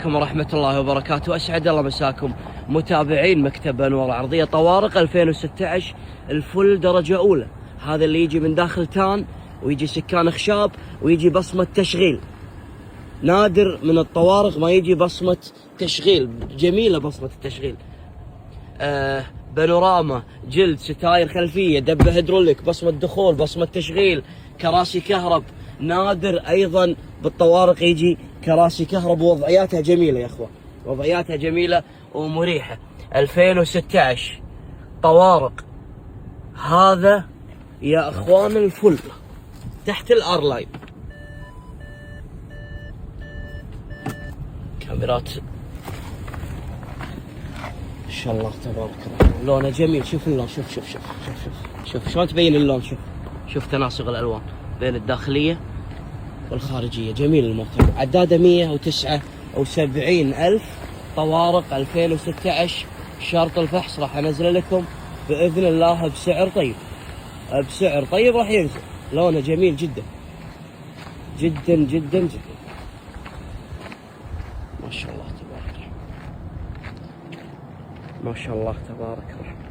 عليكم ورحمة الله وبركاته. أسعد الله مساكم متابعين مكتب أنوار العرضية. طوارق 2016 الفل درجة أولى، هذا اللي يجي من داخل تان ويجي سكان خشاب ويجي بصمة تشغيل. نادر من الطوارق ما يجي بصمة تشغيل، جميلة بصمة التشغيل. بانوراما، جلد، ستاير خلفية، دبة هيدروليك، بصمة دخول، بصمة تشغيل، كراسي كهرب. نادر أيضا بالطوارق يجي كراسي كهرب، ووضعياتها جميلة يا أخوة، وضعياتها جميلة ومريحة. 2016 طوارق، هذا يا أخوان الفل تحت الار لاين. كاميرات ما شاء الله تبارك الله، لونه جميل. شوف اللون، شوف شوف شوف شوف شوف شوف شلون تبين اللون. شوف تناسق الالوان بين الداخليه والخارجيه، جميل المرتبه. عداده 179,000 طوارق 2016. شرط الفحص راح انزله لكم باذن الله بسعر طيب، بسعر طيب راح ينزل. لونه جميل جدا جدا جدا جدا، ما شاء الله تبارك، ما شاء الله تبارك الرحمن.